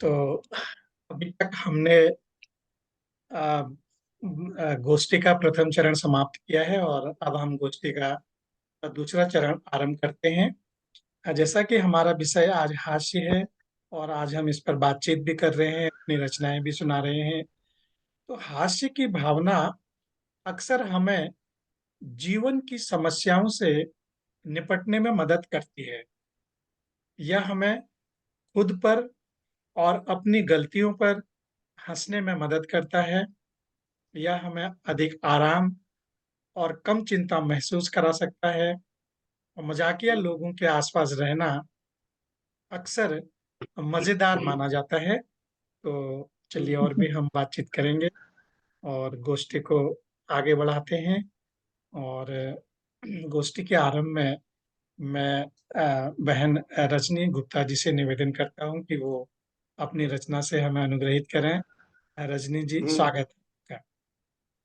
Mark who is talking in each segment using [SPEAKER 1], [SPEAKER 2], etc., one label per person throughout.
[SPEAKER 1] तो अभी तक हमने गोष्ठी का प्रथम चरण समाप्त किया है और अब हम गोष्ठी का दूसरा चरण आरंभ करते हैं। जैसा कि हमारा विषय आज हास्य है और आज हम इस पर बातचीत भी कर रहे हैं, अपनी रचनाएं भी सुना रहे हैं। तो हास्य की भावना अक्सर हमें जीवन की समस्याओं से निपटने में मदद करती है। यह हमें खुद पर और अपनी गलतियों पर हंसने में मदद करता है। यह हमें अधिक आराम और कम चिंता महसूस करा सकता है। और मजाकिया लोगों के आसपास रहना अक्सर मजेदार माना जाता है। तो चलिए और भी हम बातचीत करेंगे और गोष्ठी को आगे बढ़ाते हैं। और गोष्ठी के आरंभ में मैं बहन रजनी गुप्ता जी से निवेदन करता हूं कि वो अपनी रचना से हमें अनुग्रहित करें। रजनी जी, स्वागत है आपका।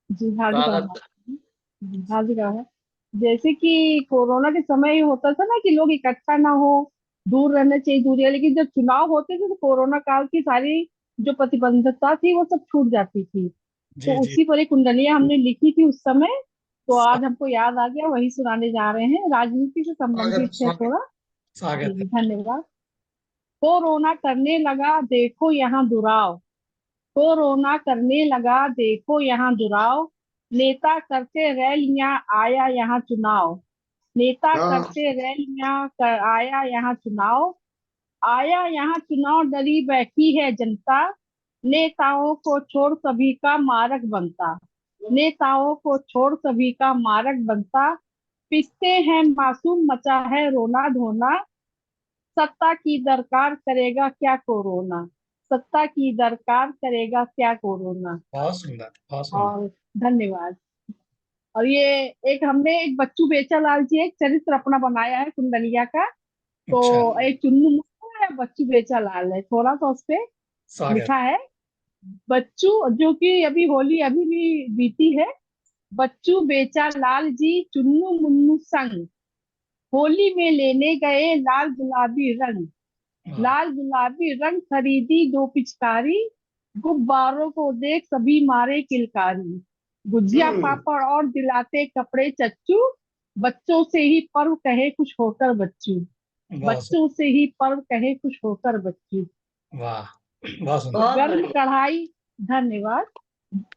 [SPEAKER 2] जी हार्दिक
[SPEAKER 3] स्वागत।
[SPEAKER 2] आभार। हार्दिक आभार। जैसे कि कोरोना के समय होता था ना कि लोग इकट्ठा ना हो, दूर रहना चाहिए, दूरी है, लेकिन जब चुनाव होते थे तो कोरोना काल की सारी जो प्रतिबंधकता थी वो सब छूट जाती थी।
[SPEAKER 1] जी
[SPEAKER 2] तो
[SPEAKER 1] जी।
[SPEAKER 2] उसी पर एक कुंडलियां हमने लिखी थी उस समय। तो आज हमको याद आ गया, वही सुनाने जा रहे हैं, राजनीति से
[SPEAKER 1] स्वागत
[SPEAKER 2] संबंधित है
[SPEAKER 1] स्वागत
[SPEAKER 2] थोड़ा। जी
[SPEAKER 1] स्वागत
[SPEAKER 2] जी,
[SPEAKER 1] है।
[SPEAKER 2] धन्यवाद। कोरोना करने लगा देखो यहाँ दुराव, कोरोना करने लगा देखो यहाँ दुराव, नेता करते रैलियां आया यहाँ चुनाव, नेता
[SPEAKER 3] हाँ,
[SPEAKER 2] करते रैलियां आया यहाँ चुनाव, आया यहाँ चुनाव, डरी बैठी है जनता, नेताओं को छोड़ सभी का मारक बनता, नेताओं को छोड़ सभी का मारक बनता, पिसते हैं मासूम, मचा है रोना धोना, सत्ता की दरकार करेगा क्या कोरोना, सत्ता की दरकार करेगा क्या कोरोना।
[SPEAKER 1] बहुत सुंदर, बहुत सुंदर।
[SPEAKER 2] और धन्यवाद। और ये एक हमने एक बच्चू बेचालाल जी एक चरित्र अपना बनाया है कुंडलिया का। तो
[SPEAKER 1] अच्छा,
[SPEAKER 2] एक चुन्नू मुन्नू है, बच्चू बेचालाल है, थोड़ा सा उस पे
[SPEAKER 1] स्वागत।
[SPEAKER 2] लिखा है। बच्चू, जो कि अभी होली अभी भी बीती है, बच्चू बेचालाल जी चुन्नू मुन्नू संग, होली में लेने गए लाल गुलाबी रंग,
[SPEAKER 1] वाह,
[SPEAKER 2] लाल गुलाबी रंग खरीदी दो पिचकारी, गुब्बारों को देख सभी मारे किलकारी, गुजिया पापड़ और दिलाते कपड़े चच्चू, बच्चों से ही पर्व कहे कुछ होकर बच्चू,
[SPEAKER 1] बहुत
[SPEAKER 2] बच्चों से ही पर्व कहे कुछ होकर बच्चू।
[SPEAKER 1] वाह, बहुत सुंदर।
[SPEAKER 3] बहुत
[SPEAKER 2] गर्म
[SPEAKER 3] बढ़िया।
[SPEAKER 2] कढ़ाई, धन्यवाद।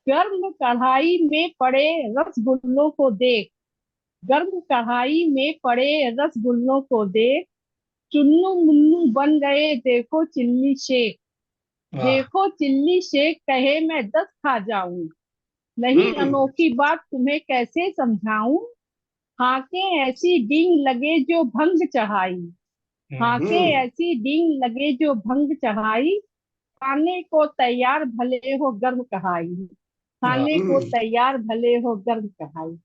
[SPEAKER 2] गर्म कढ़ाई में पड़े रसगुल्लों को देख, गर्म कढ़ाई में पड़े रसगुल्लों को देख, चुन्नू मुन्नू बन गए देखो चिल्ली शेख,
[SPEAKER 1] वाह,
[SPEAKER 2] देखो चिल्ली शेख कहे मैं 10 खा जाऊं, नहीं
[SPEAKER 3] हम्म
[SPEAKER 2] अनोखी बात तुम्हें कैसे समझाऊं, हाके ऐसी डींग लगे जो भंग चढ़ाई, हाके
[SPEAKER 3] हम्म
[SPEAKER 2] ऐसी डींग लगे जो भंग चढ़ाई, खाने को तैयार भले हो गर्म कढ़ाई,
[SPEAKER 1] वाह,
[SPEAKER 2] खाने को तैयार भले हो गर्म कढ़ाई।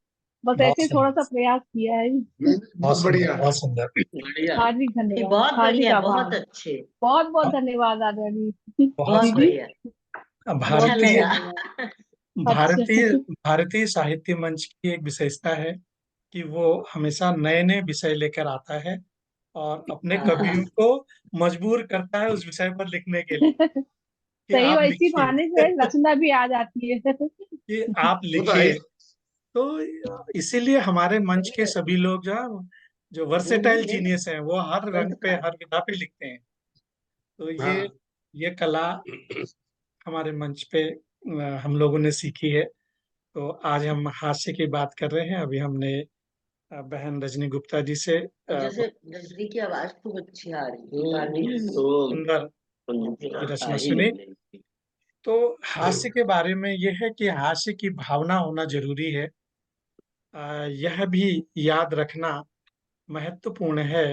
[SPEAKER 2] बस
[SPEAKER 1] बहुत
[SPEAKER 2] ऐसे थोड़ा
[SPEAKER 1] सुंदर,
[SPEAKER 2] सा प्रयास किया है।
[SPEAKER 1] बहुत
[SPEAKER 3] बहुत
[SPEAKER 1] सुंदर,
[SPEAKER 3] बढ़िया।
[SPEAKER 1] बहुत सुंदर।
[SPEAKER 3] बढ़िया।
[SPEAKER 2] हार्दिक
[SPEAKER 3] नहीं,
[SPEAKER 2] धन्यवाद,
[SPEAKER 3] बहुत
[SPEAKER 2] हार्दिक
[SPEAKER 3] बढ़िया,
[SPEAKER 2] आभार।
[SPEAKER 3] बहुत अच्छे।
[SPEAKER 2] बहुत बहुत धन्यवाद आदरणीय
[SPEAKER 1] बहुत
[SPEAKER 3] बहुत
[SPEAKER 2] दीदी।
[SPEAKER 1] सुंदर।
[SPEAKER 3] बढ़िया। अच्छा
[SPEAKER 2] बहुत बहुत
[SPEAKER 1] भारतीय
[SPEAKER 3] लगा।
[SPEAKER 2] धन्यवाद।
[SPEAKER 1] भारतीय
[SPEAKER 2] अच्छा।
[SPEAKER 1] भारतीय साहित्य मंच की एक विशेषता है कि वो हमेशा नए नए विषय लेकर आता है और अपने कवियों
[SPEAKER 3] हाँ,
[SPEAKER 1] को मजबूर करता है उस विषय पर लिखने के लिए कि
[SPEAKER 2] सही,
[SPEAKER 1] आप
[SPEAKER 2] वैसी बहाने
[SPEAKER 1] लिखिए।
[SPEAKER 2] से रचना भी आ जाती है।
[SPEAKER 1] कि आप
[SPEAKER 3] वो तो है
[SPEAKER 1] लिखिए।
[SPEAKER 3] ही।
[SPEAKER 1] तो इसीलिए हमारे मंच के सभी लोग जो वर्सेटाइल जीनियस हैं वो हर रंग पे, हर विधा पे लिखते हैं। तो
[SPEAKER 3] हाँ,
[SPEAKER 1] ये कला हमारे मंच पे हम लोगों ने सीखी है। तो आज हम हास्य की बात कर रहे हैं। अभी हमने बहन रजनी गुप्ता जी से
[SPEAKER 3] जैसे
[SPEAKER 1] बहुत
[SPEAKER 3] नजरी की आवाज खूब अच्छी आ रही है। तो
[SPEAKER 1] सुंदर की
[SPEAKER 3] आ
[SPEAKER 1] रचना
[SPEAKER 3] ही
[SPEAKER 1] सुनी।
[SPEAKER 3] नहीं रही।
[SPEAKER 1] तो हास्य के बारे में यह है कि हास्य की भावना होना जरूरी है। यह भी याद रखना महत्वपूर्ण है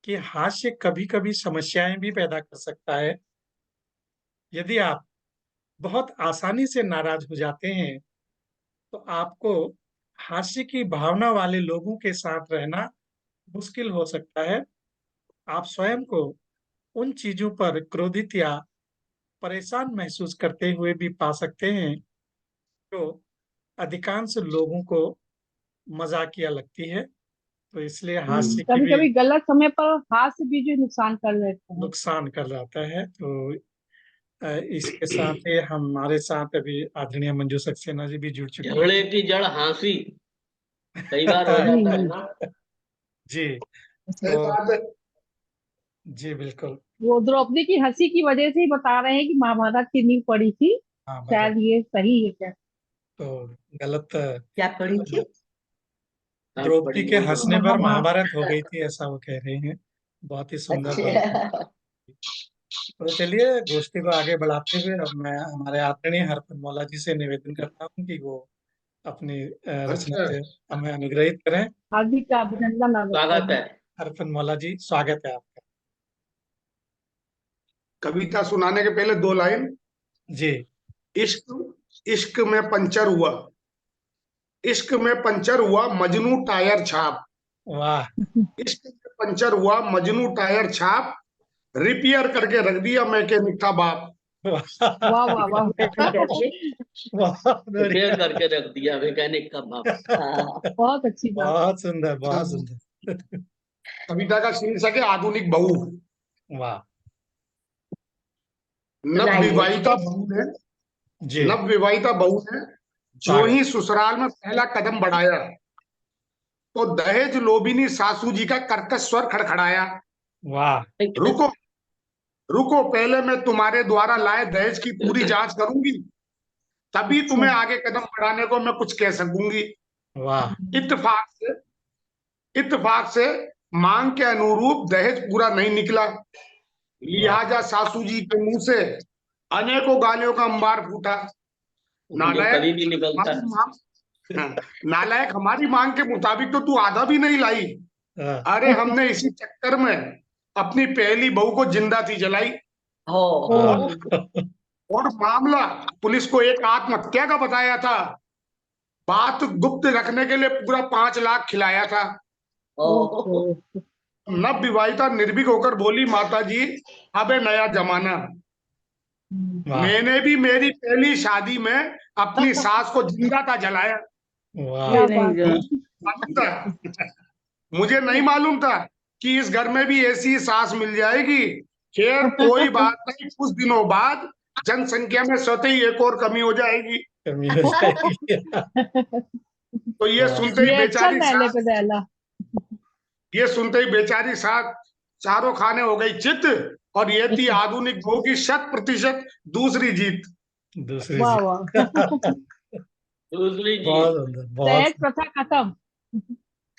[SPEAKER 1] कि हास्य कभी कभी समस्याएं भी पैदा कर सकता है। यदि आप बहुत आसानी से नाराज हो जाते हैं तो आपको हास्य की भावना वाले लोगों के साथ रहना मुश्किल हो सकता है। आप स्वयं को उन चीजों पर क्रोधित या परेशान महसूस करते हुए भी पा सकते हैं जो अधिकांश लोगों को मजाकिया लगती है। तो इसलिए हास्य की
[SPEAKER 2] कभी
[SPEAKER 1] भी
[SPEAKER 2] कभी गलत समय पर हाथ से भी जो नुकसान कर देते हैं।
[SPEAKER 1] नुकसान कर जाता है। तो इसके साथ ही हमारे साथ अभी आदरणीय मंजू सक्सेना जी भी जुड़ चुके हैं।
[SPEAKER 3] झगड़े की जड़ हंसी कई बार हो
[SPEAKER 2] जी
[SPEAKER 3] जाता है
[SPEAKER 2] जी
[SPEAKER 3] ना।
[SPEAKER 1] जी
[SPEAKER 4] सही
[SPEAKER 1] तो
[SPEAKER 4] बात है।
[SPEAKER 1] जी बिल्कुल।
[SPEAKER 2] वो द्रौपदी की हंसी की वजह से ही बता रहे हैं कि महाभारत की नींव पड़ी थी।
[SPEAKER 1] हाँ
[SPEAKER 2] शायद ये सही है क्या?
[SPEAKER 1] तो गलत
[SPEAKER 3] क्या पड़ी थी?
[SPEAKER 1] द्रौपदी के हंसने पर
[SPEAKER 2] महा
[SPEAKER 1] महाभारत हो गई थी, ऐसा वो कह रहे हैं। बहुत ही सुंदर बात है।
[SPEAKER 3] अच्छा।
[SPEAKER 1] तो चलिए गोष्ठी को आगे बढ़ाते हुए अब मैं हमारे आदरणीय हरपन मौला जी से निवेदन करता हूँ कि वो अपनी रचना
[SPEAKER 4] अच्छा,
[SPEAKER 1] से हमें अनुग्रहित करें।
[SPEAKER 2] हार्दिक अभिनंदन अवश्य
[SPEAKER 3] स्वागत
[SPEAKER 2] है।
[SPEAKER 3] है।
[SPEAKER 1] हरपन मौला जी, स्वागत है आपका।
[SPEAKER 4] कविता सुनाने के पहले 2 लाइन।
[SPEAKER 1] जी।
[SPEAKER 4] इश्क इश्क में पंचर हुआ, इश्क में पंचर हुआ मजनू टायर छाप,
[SPEAKER 1] वाह
[SPEAKER 4] इश्क में पंचर हुआ मजनू टायर छाप, रिपेयर करके रख दिया मैकेनिक का बाप।
[SPEAKER 2] वाह वाह वाह
[SPEAKER 3] करके
[SPEAKER 1] बहुत
[SPEAKER 3] रिपेयर
[SPEAKER 1] बढ़िया।
[SPEAKER 3] करके रख दिया मैकेनिक का बाप। हाँ।
[SPEAKER 2] बहुत अच्छी बात।
[SPEAKER 1] बहुत सुंदर, बहुत सुंदर।
[SPEAKER 4] कविता का शीर्षक है आधुनिक बहू।
[SPEAKER 1] वाह
[SPEAKER 4] नव
[SPEAKER 3] सुनाइए।
[SPEAKER 4] विवाहिता बहू ने
[SPEAKER 1] जी।
[SPEAKER 4] नव विवाहिता बहू ने जो
[SPEAKER 1] स्वागत।
[SPEAKER 4] ही ससुराल में पहला कदम बढ़ाया तो दहेज लोभिनी सासू जी का कर्कश स्वर खड़खड़ाया।
[SPEAKER 1] वाह
[SPEAKER 4] रुको रुको, पहले मैं तुम्हारे द्वारा लाए दहेज की पूरी जांच करूंगी, तभी
[SPEAKER 2] अच्छा।
[SPEAKER 4] तुम्हें आगे कदम बढ़ाने को मैं कुछ कह सकूंगी।
[SPEAKER 1] वाह
[SPEAKER 4] इत्तेफाक से इत्तेफाक से मांग के अनुरूप दहेज पूरा नहीं निकला,
[SPEAKER 1] वाह।
[SPEAKER 4] लिहाजा सासू जी के मुंह से अनेकों गालियों का अंबार फूटा।
[SPEAKER 3] जो
[SPEAKER 4] नालायक
[SPEAKER 3] कभी भी निकलता
[SPEAKER 4] हमारी
[SPEAKER 3] है।
[SPEAKER 4] मांग हाँ, नालायक हमारी मांग के मुताबिक तो तू आधा भी नहीं लाई।
[SPEAKER 1] हाँ,
[SPEAKER 4] अरे हमने इसी चक्कर में अपनी पहली बहू को जिंदा थी जलाई,
[SPEAKER 3] हो
[SPEAKER 1] वाह।
[SPEAKER 4] और मामला पुलिस को एक आत्महत्या का बताया था। बात गुप्त रखने के लिए पूरा 5 लाख खिलाया था।
[SPEAKER 3] हो।
[SPEAKER 4] नव विवाहिता निर्भीक होकर बोली, माता जी अब है नया जमाना,
[SPEAKER 1] वाह
[SPEAKER 4] मैंने भी मेरी पहली शादी में अपनी सास को जिंदा था जलाया।
[SPEAKER 1] वाह।
[SPEAKER 2] क्या बात है।
[SPEAKER 4] मालूम था मुझे नहीं मालूम था कि इस घर में भी ऐसी सास मिल जाएगी। खैर कोई बात नहीं, कुछ दिनों बाद जनसंख्या में स्वतः ही एक और कमी हो जाएगी।
[SPEAKER 1] कमी हो जाएगी।
[SPEAKER 4] तो
[SPEAKER 1] वाह
[SPEAKER 2] रिएक्शन पहले पे पहला।
[SPEAKER 4] ये सुनते ही बेचारी सास चारों खाने हो गई चित, और ये थी आधुनिक बहू की 100% दूसरी जीत।
[SPEAKER 1] दूसरी
[SPEAKER 2] वाह
[SPEAKER 1] चीज।
[SPEAKER 2] वाह।
[SPEAKER 3] दूसरी जी।
[SPEAKER 1] बहुत सुंदर, बहुत
[SPEAKER 2] दहेज प्रथा खत्म।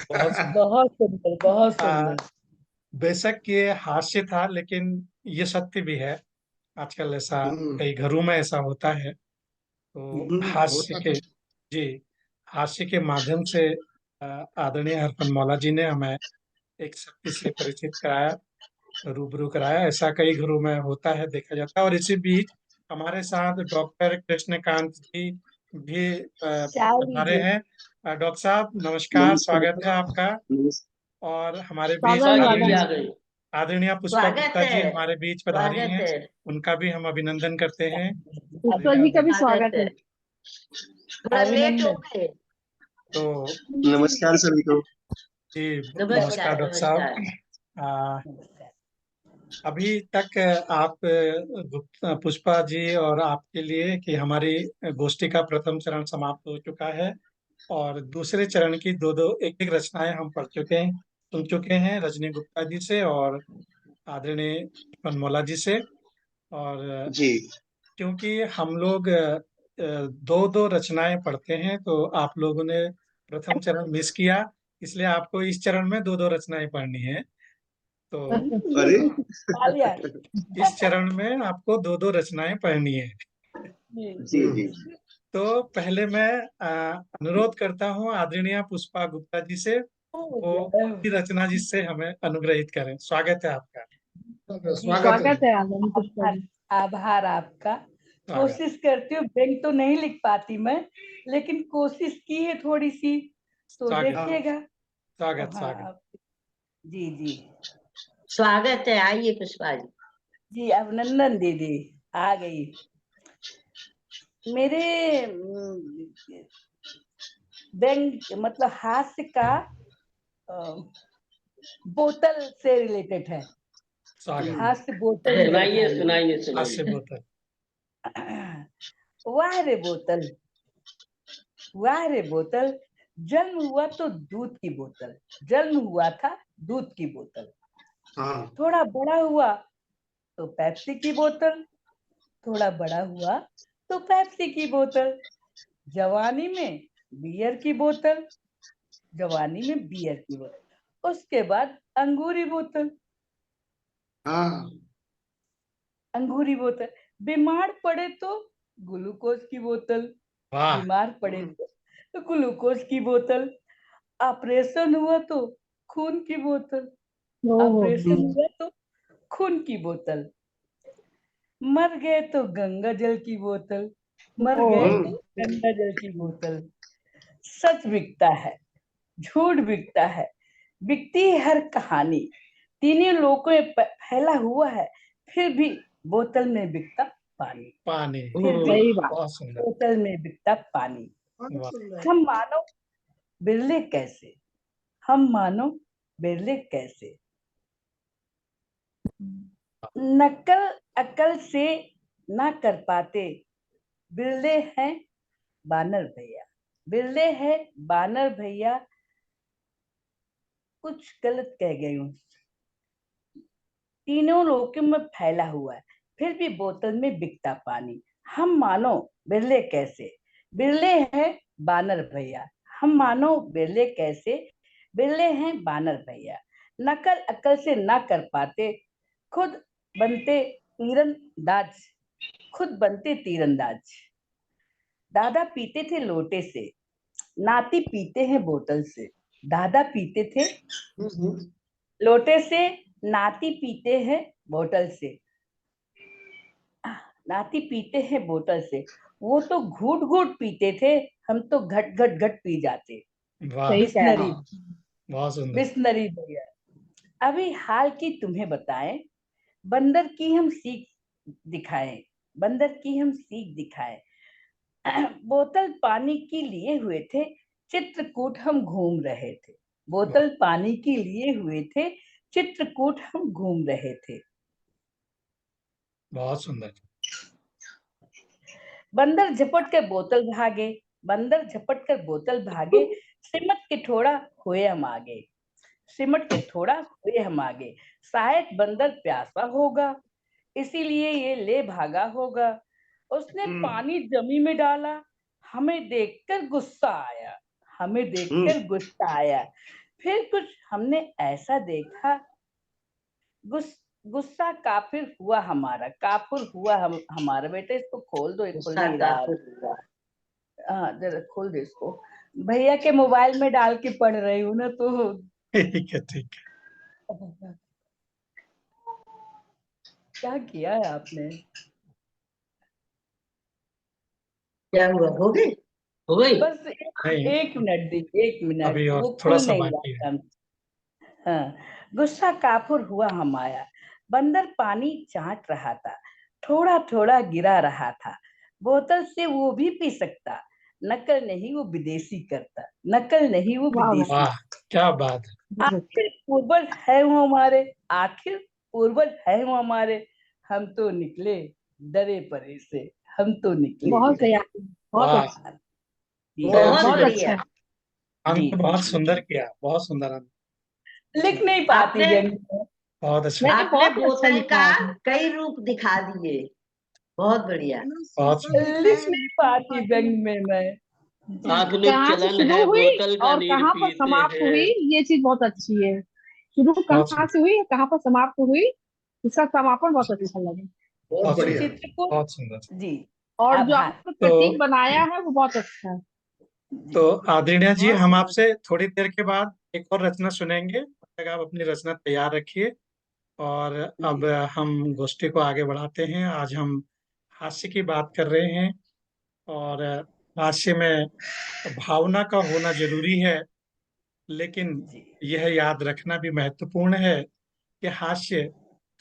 [SPEAKER 1] बहुत सुंदर।
[SPEAKER 5] बहुत सुंदर, बहुत
[SPEAKER 1] आ,
[SPEAKER 5] सुंदर।
[SPEAKER 1] बेशक ये हास्य था, लेकिन ये सत्य भी है। आजकल ऐसा कई घरों में ऐसा होता है। तो हास्य
[SPEAKER 4] होता
[SPEAKER 1] के,
[SPEAKER 4] तो
[SPEAKER 1] जी, हास्य के माध्यम से आदरणीय हरफन मौला जी ने हमें एक सत्य से परिचित कराया, रूबरू कराया। ऐसा कई घरों में होता है, देखा जाता है। और इसी बीच हमारे साथ डॉक्टर कृष्णकांत जी भी
[SPEAKER 5] चाय
[SPEAKER 1] पधारे
[SPEAKER 5] लीजिए।
[SPEAKER 1] हैं। डॉक्टर साहब नमस्कार, स्वागत है आपका। और हमारे बीच
[SPEAKER 2] स्वागत
[SPEAKER 3] पुष्पा जी भी
[SPEAKER 2] स्वागत।
[SPEAKER 3] आ गई।
[SPEAKER 1] आदरणीय पुष्पा
[SPEAKER 3] स्वागत
[SPEAKER 1] गुप्ता
[SPEAKER 3] है।
[SPEAKER 1] जी हमारे बीच पधारी
[SPEAKER 3] स्वागत
[SPEAKER 1] हैं।
[SPEAKER 3] है।
[SPEAKER 1] उनका भी हम अभिनंदन करते हैं।
[SPEAKER 2] पुष्पा जी का भी
[SPEAKER 3] स्वागत
[SPEAKER 2] स्वागत है।
[SPEAKER 3] है। थोड़ा लेट हो गए।
[SPEAKER 1] तो
[SPEAKER 6] नमस्कार सभी को।
[SPEAKER 1] जी, नमस्कार
[SPEAKER 3] नमस्कार
[SPEAKER 1] डॉक्टर साहब।
[SPEAKER 3] नमस्कार।
[SPEAKER 1] आ, अभी तक आप पुष्पा जी और आपके लिए कि हमारी गोष्ठी का प्रथम चरण समाप्त हो चुका है, और दूसरे चरण की दो दो एक एक रचनाएं हम पढ़ चुके हैं, सुन चुके हैं, रजनी गुप्ता जी से और आदरणीय मनमोला जी से। और
[SPEAKER 6] जी
[SPEAKER 1] क्योंकि हम लोग दो दो रचनाएं पढ़ते हैं, तो आप लोगों ने प्रथम चरण मिस किया, इसलिए आपको इस चरण में दो दो रचनाएं पढ़नी है। तो
[SPEAKER 6] अरे
[SPEAKER 5] तालियां।
[SPEAKER 1] इस चरण में आपको दो दो रचनाएं पढ़नी है।
[SPEAKER 6] जी जी
[SPEAKER 1] तो पहले मैं अनुरोध करता हूँ आदरणीय पुष्पा गुप्ता जी से, वो पहली रचना जिससे हमें अनुग्रहित करें। स्वागत है आपका।
[SPEAKER 4] स्वागत है।
[SPEAKER 2] स्वागत है आदरणीय पुष्पा
[SPEAKER 5] आभार,
[SPEAKER 2] जी।
[SPEAKER 5] आभार आपका।
[SPEAKER 1] स्वागत।
[SPEAKER 5] कोशिश करती हूँ, बैंक तो नहीं लिख पाती मैं, लेकिन कोशिश की है थोड़ी सी, तो
[SPEAKER 1] स्वागत
[SPEAKER 5] देखिएगा।
[SPEAKER 1] स्वागत स्वागत।
[SPEAKER 5] हाँ, जी जी
[SPEAKER 3] स्वागत है। आइए पुष्पा जी।
[SPEAKER 5] जी। अभिनंदन दीदी आ गई। मेरे बैंक मतलब हास्य का बोतल से रिलेटेड है।
[SPEAKER 1] स्वागत।
[SPEAKER 5] हास्य बोतल निकल के
[SPEAKER 3] सुनाइए
[SPEAKER 5] आई है।
[SPEAKER 3] सुनाइए
[SPEAKER 1] हास्य
[SPEAKER 3] सुनाइए।
[SPEAKER 1] बोतल।
[SPEAKER 5] वाह रे बोतल, वाह रे बोतल, जन्म हुआ तो दूध की बोतल, जन्म हुआ था दूध की बोतल,
[SPEAKER 4] हाँ
[SPEAKER 5] थोड़ा बड़ा हुआ तो पेप्सी की बोतल, थोड़ा बड़ा हुआ तो पेप्सी की बोतल, जवानी में बियर की बोतल, जवानी में बियर की बोतल, उसके बाद अंगूरी बोतल,
[SPEAKER 4] हाँ
[SPEAKER 5] अंगूरी बोतल, बीमार पड़े तो ग्लूकोज की बोतल,
[SPEAKER 1] वाह
[SPEAKER 5] बीमार पड़े तो ग्लूकोज की बोतल, ऑपरेशन हुआ तो खून की बोतल,
[SPEAKER 2] ओहो
[SPEAKER 5] ऑपरेशन हुआ तो खून की बोतल, मर गए तो गंगा जल की बोतल, मर गए
[SPEAKER 2] ओहो
[SPEAKER 5] तो गंगा जल की बोतल। सच बिकता है, झूठ बिकता है, बिकती है हर कहानी, तीनों लोगों में फैला हुआ है, फिर भी बोतल में बिकता पानी,
[SPEAKER 1] पानी।
[SPEAKER 5] फिर भी
[SPEAKER 2] सही बात।
[SPEAKER 1] बहुत सुंदर।
[SPEAKER 5] बोतल में बिकता पानी।
[SPEAKER 1] वाह
[SPEAKER 5] हम मानो बिरले कैसे, हम मानो बिरले कैसे, नकल अकल से ना कर पाते, बिरले हैं बानर भैया, बिरले हैं बानर भैया, कुछ गलत कह गई हूँ, तीनों लोकों में फैला हुआ है, फिर भी बोतल में बिकता पानी। हम मानो बिरले कैसे, बिरले हैं बानर भैया, हम मानो बिरले कैसे, बिरले हैं बानर भैया, नकल अकल से ना कर पाते, खुद बनते तीरंदाज, खुद बनते तीरंदाज। दादा पीते थे लोटे से, नाती पीते हैं बोतल से, दादा पीते थे लोटे से, नाती पीते हैं बोतल से, नाती पीते हैं बोतल से, वो तो घूट घूट पीते थे, हम तो घट घट घट पी जाते।
[SPEAKER 1] वाह
[SPEAKER 2] सही कह रहे
[SPEAKER 5] बिस्नरी,
[SPEAKER 2] हैं।
[SPEAKER 1] बहुत सुंदर।
[SPEAKER 5] बिस्नरी भैया, अभी हाल की तुम्हें बताएं, बंदर की हम सीख दिखाएं, बंदर की हम सीख दिखाएं, बोतल पानी की लिए हुए थे, चित्रकूट हम घूम रहे थे, बोतल पानी की लिए हुए थे, चित्रकूट हम घूम रहे थे।
[SPEAKER 1] बहुत सुंदर।
[SPEAKER 5] बंदर झपट कर बोतल भागे, बंदर झपट कर बोतल भागे, सिमट के थोड़ा हुए हम आगे, सिमट के थोड़ा हुए हम आगे, शायद बंदर प्यासा होगा, इसीलिए ये ले भागा होगा, उसने पानी जमी में डाला, हमें देखकर गुस्सा आया, हमें देखकर गुस्सा आया, फिर कुछ हमने ऐसा देखा, गुस्सा काफिर हुआ हमारा, काफिर हुआ हमारा। बेटा इसको खोल दो, ये खुल
[SPEAKER 3] गुस्सा
[SPEAKER 5] नहीं रहा है।
[SPEAKER 3] काफिर हुआ।
[SPEAKER 5] हाँ जरा खोल दे इसको, भैया के मोबाइल में डाल के पढ़ रही हूँ ना, तो
[SPEAKER 1] ठीक है ठीक है।
[SPEAKER 5] क्या किया है आपने?
[SPEAKER 3] क्या हुआ, हो गई, हो गई।
[SPEAKER 5] बस
[SPEAKER 1] नहीं,
[SPEAKER 5] एक मिनट दी, एक मिनट,
[SPEAKER 1] अभी और
[SPEAKER 5] वो
[SPEAKER 1] थोड़ा
[SPEAKER 5] खुल
[SPEAKER 1] सा
[SPEAKER 5] नहीं
[SPEAKER 1] बाकी है।
[SPEAKER 5] रहा था। हाँ, गुस्सा काफुर हुआ हम आया, बंदर पानी चाट रहा था, थोड़ा थोड़ा गिरा रहा था, बोतल से वो भी पी सकता, नकल नहीं वो विदेशी करता, नकल नहीं वो
[SPEAKER 2] वाह वाह।
[SPEAKER 5] विदेशी।
[SPEAKER 1] वाह क्या बात है।
[SPEAKER 5] आखिर पूर्वज है वो हमारे, आखिर पूर्वज है वो हमारे, हम तो निकले डरे परे से, हम तो निकले
[SPEAKER 2] बहुत सही
[SPEAKER 5] डरे।
[SPEAKER 2] आपने, बहुत
[SPEAKER 1] वाह
[SPEAKER 2] अच्छा,
[SPEAKER 5] जी
[SPEAKER 1] बहुत
[SPEAKER 3] बहुत
[SPEAKER 2] बहुत
[SPEAKER 1] सुंदर।
[SPEAKER 3] बढ़िया।
[SPEAKER 2] अच्छा।
[SPEAKER 5] जी
[SPEAKER 1] अंत बहुत सुंदर किया, बहुत सुंदर अंत।
[SPEAKER 5] लिख नहीं पाती
[SPEAKER 3] आपने
[SPEAKER 5] व्यंग में।
[SPEAKER 1] बहुत अच्छा।
[SPEAKER 2] नहीं
[SPEAKER 3] आपने
[SPEAKER 2] बहुत अच्छा
[SPEAKER 3] बोतल
[SPEAKER 2] लिखा
[SPEAKER 3] का
[SPEAKER 2] है आपने।
[SPEAKER 3] कई रूप दिखा दिए, बहुत बढ़िया।
[SPEAKER 1] बहुत सुंदर।
[SPEAKER 5] लिख नहीं पाती व्यंग में मैं। जी
[SPEAKER 3] आधुनिक
[SPEAKER 2] कहाँ से
[SPEAKER 3] चलन
[SPEAKER 2] शुरू
[SPEAKER 3] है,
[SPEAKER 2] हुई
[SPEAKER 3] बोतल का
[SPEAKER 2] और
[SPEAKER 3] नीर
[SPEAKER 2] कहाँ पर
[SPEAKER 3] पीते
[SPEAKER 2] समाप्त
[SPEAKER 3] हैं।
[SPEAKER 2] हुई, ये चीज बहुत अच्छी है। शुरू
[SPEAKER 1] बहुत
[SPEAKER 2] कहाँ
[SPEAKER 1] सुंदर।
[SPEAKER 2] से हुई, कहाँ पर समाप्त हुई, इसका समापन बहुत अच्छा लगा।
[SPEAKER 4] बहुत
[SPEAKER 1] बहुत
[SPEAKER 5] तो
[SPEAKER 4] बढ़िया।
[SPEAKER 1] सुंदर।
[SPEAKER 5] चित्र को,
[SPEAKER 1] बहुत सुंदर।
[SPEAKER 5] जी
[SPEAKER 2] और जो
[SPEAKER 5] आभार।
[SPEAKER 2] आपने
[SPEAKER 1] तो
[SPEAKER 2] प्रतीक बनाया है वो बहुत अच्छा है।
[SPEAKER 1] तो
[SPEAKER 5] जी
[SPEAKER 1] आदरणीय जी, हम आपसे थोड़ी देर के बाद एक और रचना सुनेंगे, तब तक आप अपनी रचना तैयार रखिए। और अब
[SPEAKER 5] जी
[SPEAKER 1] हम गोष्ठी को आगे बढ़ाते हैं। आज हम हास्य की बात कर रहे हैं, और हास्य में भावना का होना जरूरी है, लेकिन
[SPEAKER 5] जी
[SPEAKER 1] यह याद रखना भी महत्वपूर्ण है कि हास्य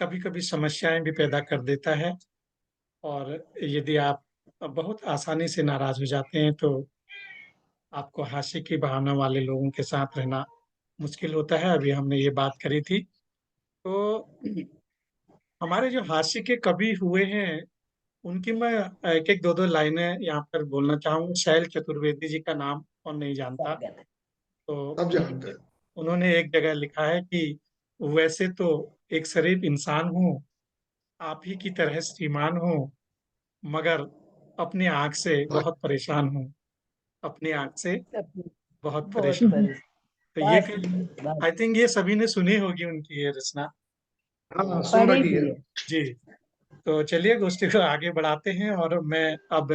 [SPEAKER 1] कभी कभी समस्याएं भी पैदा कर देता है। और यदि आप बहुत आसानी से नाराज हो जाते हैं तो आपको हास्य की भावना वाले लोगों के साथ रहना मुश्किल होता है। अभी हमने ये बात करी थी। तो हमारे जो हास्य के कवि हुए हैं, उनकी मैं एक एक दो दो लाइनें यहाँ पर बोलना चाहूंगा। शैल चतुर्वेदी जी का नाम कौन नहीं जानता।
[SPEAKER 5] स्वागत है।
[SPEAKER 1] तो
[SPEAKER 4] सब जानते हैं।
[SPEAKER 1] उन्होंने एक जगह लिखा है कि वैसे तो एक शरीफ इंसान हूँ, आप ही की तरह श्रीमान हूँ, मगर अपनी आंख से बहुत परेशान हूँ, अपनी आंख से
[SPEAKER 5] सब
[SPEAKER 1] बहुत
[SPEAKER 5] बहुत
[SPEAKER 1] परेशान।
[SPEAKER 5] बड़ी
[SPEAKER 1] तो ये
[SPEAKER 5] बस बस
[SPEAKER 1] आई थिंक ये सभी ने सुनी होगी उनकी ये रचना।
[SPEAKER 4] हाँ, सुन
[SPEAKER 5] पढ़ी
[SPEAKER 4] रखी
[SPEAKER 5] भी
[SPEAKER 4] है।
[SPEAKER 5] है।
[SPEAKER 1] जी। तो चलिए गोष्ठी को आगे बढ़ाते हैं, और मैं अब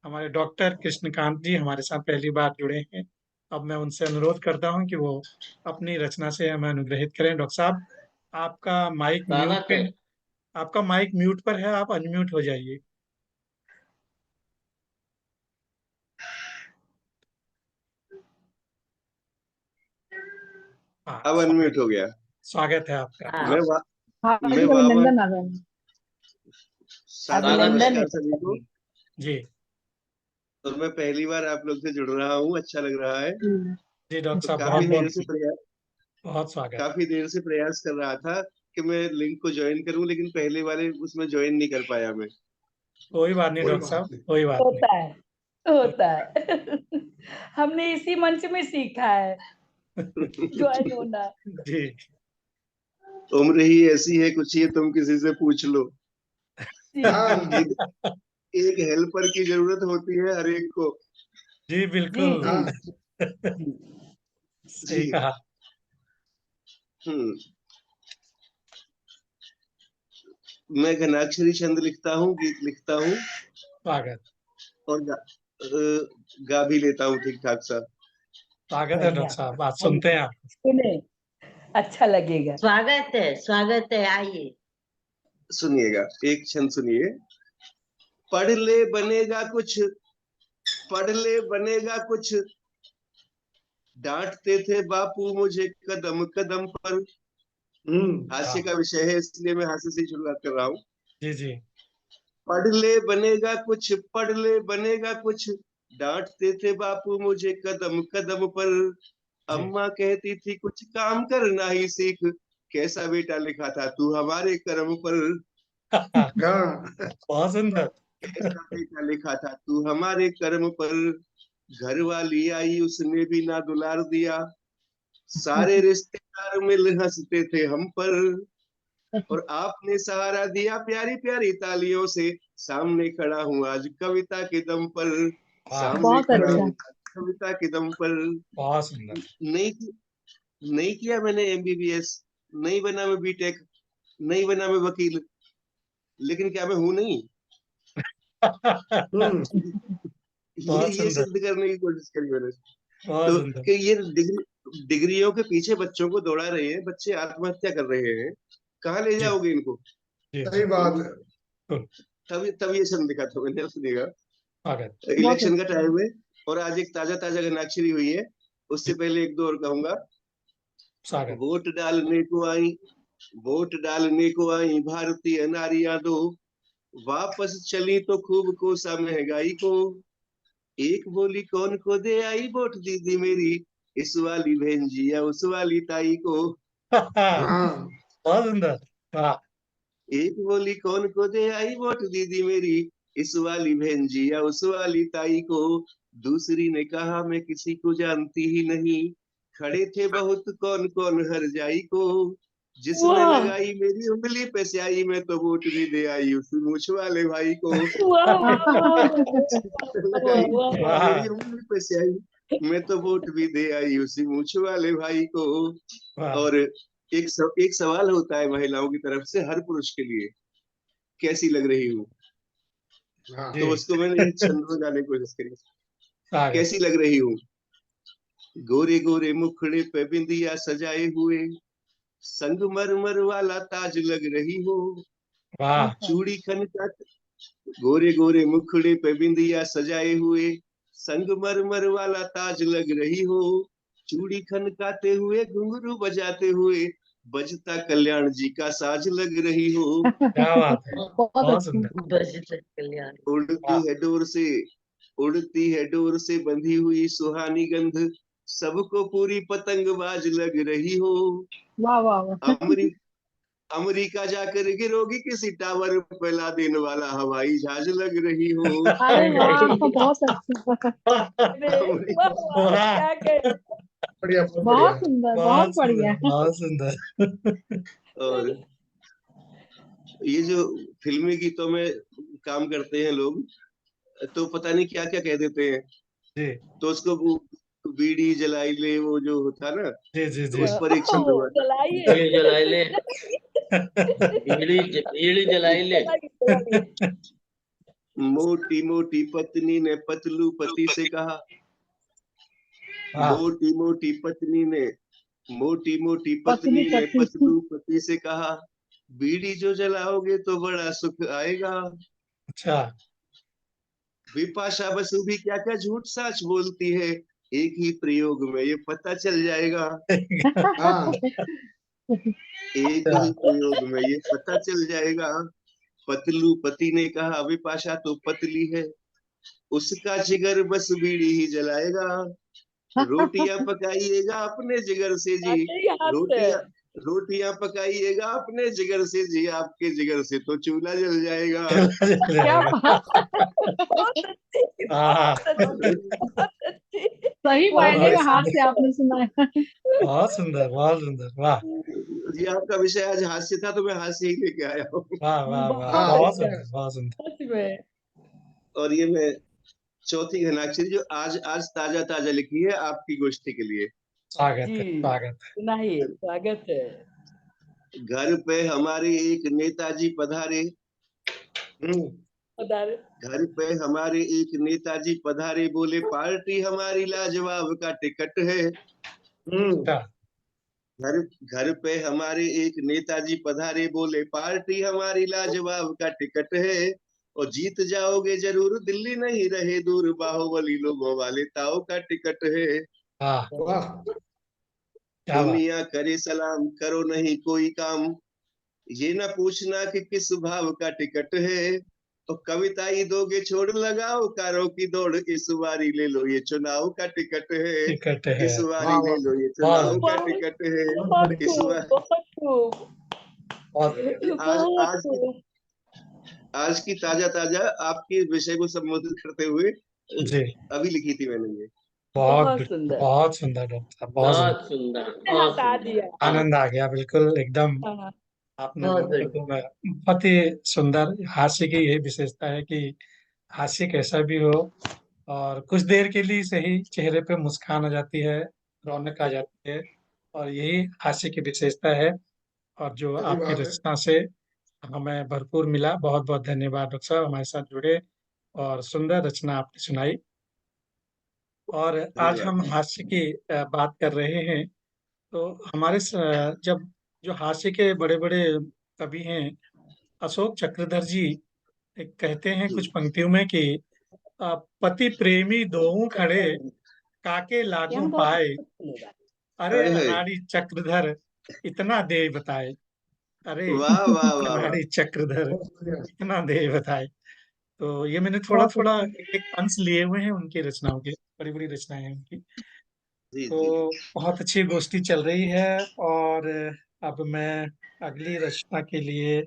[SPEAKER 1] हमारे डॉक्टर कृष्णकांत जी हमारे साथ पहली बार जुड़े हैं। अब मैं उनसे अनुरोध करता हूं कि वो अपनी रचना से हमें अनुग्रहित करें। डॉक्टर साहब, आपका माइक म्यूट
[SPEAKER 3] स्वागत
[SPEAKER 1] पे,
[SPEAKER 3] है।
[SPEAKER 1] आपका माइक म्यूट पर है, आप अनम्यूट हो जाइए। हाँ,
[SPEAKER 6] अब
[SPEAKER 1] स्वागत,
[SPEAKER 6] अनम्यूट हो गया।
[SPEAKER 1] स्वागत है आपका।
[SPEAKER 3] हाँ,
[SPEAKER 6] मैं वा, मैं
[SPEAKER 2] हार्दिक
[SPEAKER 6] वाह
[SPEAKER 2] अभिनंदन अभिनंदन।
[SPEAKER 6] सादर
[SPEAKER 3] स्वागत है।
[SPEAKER 5] अभिनंदन है
[SPEAKER 6] नमस्कार सभी को।
[SPEAKER 1] जी।
[SPEAKER 6] तो मैं पहली बार आप लोग से जुड़ रहा हूँ, अच्छा लग रहा है।
[SPEAKER 1] जी डॉक्टर
[SPEAKER 6] तो
[SPEAKER 1] साहब, बहुत बहुत बहुत स्वागत।
[SPEAKER 6] काफी देर से प्रयास कर रहा था कि मैं लिंक को ज्वाइन करूं, लेकिन पहले वाले उसमें ज्वाइन नहीं कर पाया मैं।
[SPEAKER 1] कोई बात नहीं
[SPEAKER 4] कोई
[SPEAKER 1] डॉक्टर
[SPEAKER 4] बात
[SPEAKER 1] साहब,
[SPEAKER 4] नहीं।
[SPEAKER 1] कोई बात नहीं।
[SPEAKER 5] होता है होता है। हमने इसी मंच में सीखा है ज्वाइन होना।
[SPEAKER 1] जी
[SPEAKER 6] उम्र ही ऐसी है, कुछ ये तुम किसी से पूछ लो।
[SPEAKER 5] जी
[SPEAKER 4] हाँ,
[SPEAKER 5] जी
[SPEAKER 6] एक एक हेल्पर की जरूरत होती है हर एक को।
[SPEAKER 1] जी
[SPEAKER 5] जी
[SPEAKER 1] बिल्कुल।
[SPEAKER 5] जी
[SPEAKER 4] हाँ,
[SPEAKER 5] जी।
[SPEAKER 1] सही
[SPEAKER 6] जी।
[SPEAKER 1] कहा।
[SPEAKER 6] हम्म। मैं घनाक्षरी छंद लिखता हूँ, गीत लिखता हूँ,
[SPEAKER 1] स्वागत,
[SPEAKER 6] और गा भी लेता हूँ ठीक ठाक सा।
[SPEAKER 1] स्वागत है
[SPEAKER 5] बढ़िया।
[SPEAKER 1] डॉक्टर साहब, बात सुनते हैं आप।
[SPEAKER 5] सुने, अच्छा लगेगा।
[SPEAKER 3] स्वागत है, आइए।
[SPEAKER 6] सुनिएगा, एक छंद सुनिए। पढ़ ले बनेगा कुछ, पढ़ ले बनेगा कुछ, डांटते थे बापू मुझे कदम कदम पर। हास्य
[SPEAKER 1] हाँ,
[SPEAKER 6] का विषय है, इसलिए मैं हास्य से ही शुरुआत कर रहा हूँ।
[SPEAKER 1] जी जी।
[SPEAKER 6] पढ़ ले बनेगा कुछ, पढ़ ले बनेगा कुछ, डांटते थे बापू मुझे कदम कदम पर।
[SPEAKER 1] जी
[SPEAKER 6] अम्मा कहती थी कुछ काम करना ही सीख, कैसा बेटा लिखा था तू हमारे कर्म पर।
[SPEAKER 4] हाँ,
[SPEAKER 1] बहुत सुंदर।
[SPEAKER 6] कैसा बेटा लिखा था तू हमारे कर्म पर। घर वाली आई उसने भी ना दुलार दिया, सारे रिश्तेदार मिल हंसते थे हम पर। और आपने सहारा दिया प्यारी प्यारी तालियों से, सामने खड़ा हूँ आज कविता के दम पर।
[SPEAKER 1] वाह,
[SPEAKER 6] सामने
[SPEAKER 2] बहुत
[SPEAKER 6] खड़ा
[SPEAKER 2] अच्छा।
[SPEAKER 6] हूँ आज कविता के दम पर।
[SPEAKER 1] बहुत सुंदर।
[SPEAKER 6] नहीं, नहीं किया मैंने एमबीबीएस, नहीं बना मैं बीटेक, नहीं बना मैं वकील, लेकिन क्या मैं हूं नहीं?
[SPEAKER 4] हम्म,
[SPEAKER 1] बहुत
[SPEAKER 6] ये
[SPEAKER 1] सुंदर,
[SPEAKER 6] सिद्ध करने की कोशिश करी मैंने।
[SPEAKER 1] बहुत
[SPEAKER 6] तो
[SPEAKER 1] सुंदर।
[SPEAKER 6] कि ये डिग्रियों के पीछे बच्चों को दौड़ा रहे हैं, बच्चे आत्महत्या कर रहे हैं, कहाँ ले
[SPEAKER 1] जी
[SPEAKER 6] जाओगे इनको?
[SPEAKER 1] जी
[SPEAKER 4] सही
[SPEAKER 1] जी।
[SPEAKER 4] बात है।
[SPEAKER 6] तब तब ये छंद लिखा था मैंने, सुनिएगा।
[SPEAKER 1] स्वागत,
[SPEAKER 2] बहुत
[SPEAKER 6] इलेक्शन का टाइम है, और आज एक ताजा ताजा गन्नाक्षरी हुई है। उससे
[SPEAKER 1] जी
[SPEAKER 6] पहले एक दो और कहूंगा।
[SPEAKER 1] स्वागत।
[SPEAKER 6] वोट डालने को आई, वोट डालने को आई भारतीय नारियां दो, वापस चली तो खूब कोसा महंगाई को। एक बोली कौन को दे आई वोट दीदी मेरी, इस वाली बहन जी या उस वाली ताई को।
[SPEAKER 1] बहुत
[SPEAKER 4] हाँ,
[SPEAKER 1] सुंदर। वाह,
[SPEAKER 6] एक बोली कौन को दे आई वोट दीदी मेरी, इस वाली बहन जी या उस वाली ताई को। दूसरी ने कहा मैं किसी को जानती ही नहीं, खड़े थे बहुत कौन कौन हर जाई को। जिसने
[SPEAKER 5] वाह
[SPEAKER 6] लगाई मेरी उंगली पे स्याही, मैं तो वोट भी दे आई उस मूछ वाले भाई को।
[SPEAKER 5] वाह वाह वाह वाह
[SPEAKER 6] लगाई
[SPEAKER 5] वाह वाह।
[SPEAKER 1] वाह,
[SPEAKER 6] मेरी उंगली पे स्याही, मैं तो वोट भी दे आई उसी मूछ वाले भाई को।
[SPEAKER 1] वाह।
[SPEAKER 6] और एक सवाल होता है महिलाओं की तरफ से हर पुरुष के लिए, कैसी लग रही हूँ?
[SPEAKER 4] हाँ,
[SPEAKER 1] जी
[SPEAKER 6] तो उसको मैंने एक छंद में गाने की कोशिश करी।
[SPEAKER 1] स्वागत,
[SPEAKER 6] कैसी लग रही हूँ? गोरे गोरे मुखड़े पे बिंदिया सजाए हुए, संगमरमर वाला ताज लग रही हो।
[SPEAKER 1] वाह,
[SPEAKER 6] चूड़ी खनका, गोरे गोरे मुखड़े पे बिंदिया सजाए हुए, संगमरमर वाला ताज लग रही हो। चूड़ी खनकाते हुए घुंघरू बजाते हुए, बजता कल्याण जी का साज लग रही हो।
[SPEAKER 1] क्या बात है,
[SPEAKER 2] बहुत
[SPEAKER 1] बहुत
[SPEAKER 2] अच्छा।
[SPEAKER 1] सुंदर।
[SPEAKER 3] बजरंग कल्याण।
[SPEAKER 6] उड़ती
[SPEAKER 1] वाह,
[SPEAKER 6] है डोर से, उड़ती है डोर से बंधी हुई सुहानी गंध, सबको पूरी पतंगबाज लग रही हो।
[SPEAKER 2] वाह वाह वाह।
[SPEAKER 6] अमरी अमेरिका जाकर गिरोगी किसी टावर पे लादेन वाला हवाई जहाज लग रही हो।
[SPEAKER 2] अरे वाह, बहुत अच्छा,
[SPEAKER 5] अरे वाह वाह,
[SPEAKER 1] वाह,
[SPEAKER 5] क्या कह
[SPEAKER 4] बढ़िया, बहुत बढ़िया।
[SPEAKER 2] बहुत सुंदर, बहुत
[SPEAKER 1] बहुत
[SPEAKER 2] बढ़िया।
[SPEAKER 1] सुंदर, बहुत सुंदर।
[SPEAKER 6] और ये जो फिल्मी गीतों में काम करते हैं लोग, तो पता नहीं क्या क्या कह देते हैं,
[SPEAKER 1] जी
[SPEAKER 6] तो उसको वो बीड़ी जलाई ले, वो जो होता ना,
[SPEAKER 1] जी जी
[SPEAKER 6] तो
[SPEAKER 1] जी।
[SPEAKER 6] उस पर एक शब्द हुआ था।
[SPEAKER 5] जलाइए
[SPEAKER 3] बीड़ी जलाई ले, बीड़ी जलाई ले।
[SPEAKER 5] जलाइए।
[SPEAKER 6] मोटी मोटी पत्नी ने पतलू पति से कहा,
[SPEAKER 1] हाँ,
[SPEAKER 6] मोटी मोटी पत्नी ने, मोटी मोटी
[SPEAKER 2] पतली
[SPEAKER 6] पत्नी ने
[SPEAKER 2] पतली।
[SPEAKER 6] पतलू पति से कहा, बीड़ी जो जलाओगे तो बड़ा सुख आएगा।
[SPEAKER 1] अच्छा।
[SPEAKER 6] विपाशा बसु भी क्या क्या झूठ सच बोलती है, एक ही प्रयोग में ये पता चल जाएगा।
[SPEAKER 4] हाँ,
[SPEAKER 6] एक ही प्रयोग में ये पता चल जाएगा। पतलू पति ने कहा, विपाशा तो पतली है, उसका जिगर बस बीड़ी ही जलाएगा। रोटियां पकाइएगा अपने जिगर से जी,
[SPEAKER 5] आते ही हाथ से।
[SPEAKER 6] रोटियां रोटियां पकाइएगा अपने जिगर से जी, आपके जिगर से तो चूल्हा जल जाएगा।
[SPEAKER 2] क्या बात,
[SPEAKER 5] बहुत अच्छी,
[SPEAKER 1] हाँ,
[SPEAKER 5] बहुत अच्छी, बहुत अच्छी।
[SPEAKER 2] सही मायने में
[SPEAKER 1] बहुत
[SPEAKER 2] हाथ
[SPEAKER 1] सुंदर,
[SPEAKER 2] से आपने सुना है।
[SPEAKER 1] बहुत सुंदर, बहुत सुंदर। वाह
[SPEAKER 6] जी, आपका विषय आज हास्य था तो मैं हास्य ही लेके आया हूँ।
[SPEAKER 1] वाह वाह वाह,
[SPEAKER 5] बहुत
[SPEAKER 4] हाँ,
[SPEAKER 1] बहुत
[SPEAKER 5] अच्छा,
[SPEAKER 1] सुंदर, बहुत सुंदर।
[SPEAKER 5] सच में।
[SPEAKER 6] और ये मैं चौथी घनाक्षरी जो आज आज ताजा ताजा लिखी है आपकी गोष्ठी के लिए।
[SPEAKER 1] स्वागत है,
[SPEAKER 5] जी,
[SPEAKER 1] स्वागत है।
[SPEAKER 5] सुनाइए, स्वागत है।
[SPEAKER 6] घर पे हमारे एक नेताजी पधारे,
[SPEAKER 5] पधारे।
[SPEAKER 6] घर पे हमारे एक नेताजी पधारे, बोले पार्टी हमारी लाजवाब का टिकट है।
[SPEAKER 1] अच्छा,
[SPEAKER 6] घर घर पे हमारे एक नेताजी पधारे, बोले पार्टी हमारी लाजवाब का टिकट है, और जीत जाओगे जरूर दिल्ली नहीं रहे दूर, बाहुबली लोगों वाले ताऊ का टिकट है।
[SPEAKER 1] हाँ,
[SPEAKER 4] वाह,
[SPEAKER 1] क्या बात।
[SPEAKER 6] दुनिया करे सलाम करो नहीं कोई काम, ये ना पूछना कि किस भाव का टिकट है, तो कविता ही दोगे छोड़ लगाओ कारों की दौड़, इस बारी ले लो ये चुनाव का टिकट है।
[SPEAKER 1] टिकट है।
[SPEAKER 6] इस बारी
[SPEAKER 4] वाह,
[SPEAKER 6] ले
[SPEAKER 4] वाह,
[SPEAKER 6] लो ये
[SPEAKER 1] बहुत
[SPEAKER 6] चुनाव का
[SPEAKER 5] बहुत
[SPEAKER 6] टिकट है।
[SPEAKER 5] बहुत
[SPEAKER 6] इस
[SPEAKER 5] खूब,
[SPEAKER 6] बार
[SPEAKER 5] बहुत खूब,
[SPEAKER 1] बहुत बढ़िया।
[SPEAKER 6] आज
[SPEAKER 5] बहुत
[SPEAKER 6] आज की
[SPEAKER 5] खूब।
[SPEAKER 6] आज की ताजा ताजा आपके विषय को संबोधित करते हुए
[SPEAKER 1] जी,
[SPEAKER 6] अभी लिखी थी मैंने ये।
[SPEAKER 1] बहुत
[SPEAKER 5] बहुत
[SPEAKER 1] बढ़िया,
[SPEAKER 5] सुंदर,
[SPEAKER 1] बहुत सुंदर डॉक्टर साहब, बहुत सुंदर।
[SPEAKER 3] बहुत सुंदर, बहुत
[SPEAKER 5] हटा
[SPEAKER 3] सुंदर।
[SPEAKER 5] दिया।
[SPEAKER 3] हाँ,
[SPEAKER 1] आनंद आ गया, बिल्कुल एकदम।
[SPEAKER 5] हाँ,
[SPEAKER 1] आपने
[SPEAKER 3] बहुत
[SPEAKER 1] जो
[SPEAKER 3] बढ़िया।
[SPEAKER 1] बहुत ही सुंदर। हास्य की यही विशेषता है कि हास्य कैसा भी हो, और कुछ देर के लिए सही चेहरे पे मुस्कान आ जाती है, रौनक आ जाती है, और यही हास्य की विशेषता है। और जो
[SPEAKER 4] सही
[SPEAKER 1] आपकी
[SPEAKER 4] बात है।
[SPEAKER 1] रचना से हमें भरपूर मिला। बहुत बहुत धन्यवाद डॉक्टर साहब, हमारे साथ जुड़े और सुंदर रचना आपने सुनाई। और आज हम
[SPEAKER 6] धन्यवाद।
[SPEAKER 1] हास्य की बात कर रहे हैं। तो हमारे जब जो हास्य के बड़े बड़े कवि हैं, अशोक चक्रधर जी एक कहते हैं कुछ
[SPEAKER 6] जी,
[SPEAKER 1] पंक्तियों में कि पति प्रेमी दोऊ खड़े, काके
[SPEAKER 5] ये
[SPEAKER 1] लागू
[SPEAKER 5] हम बहुत
[SPEAKER 1] पाए,
[SPEAKER 5] सुनेगा।
[SPEAKER 1] अरे
[SPEAKER 6] अरे है,
[SPEAKER 1] अनाड़ी चक्रधर इतना दे बताए। अरे
[SPEAKER 6] वाह वाह वाह वाह,
[SPEAKER 1] अनाड़ी चक्रधर
[SPEAKER 4] बहुत बढ़िया।
[SPEAKER 1] इतना दे बताए। तो ये मैंने थोड़ा
[SPEAKER 2] बहुत
[SPEAKER 1] थोड़ा
[SPEAKER 2] अच्छा।
[SPEAKER 1] एक एक अंश लिए हुए हैं उनकी रचनाओं के, बड़ी बड़ी रचनाएं हैं उनकी।
[SPEAKER 6] जी
[SPEAKER 1] तो
[SPEAKER 6] जी।
[SPEAKER 1] बहुत अच्छी गोष्ठी चल रही है। और अब मैं अगली रचना के लिए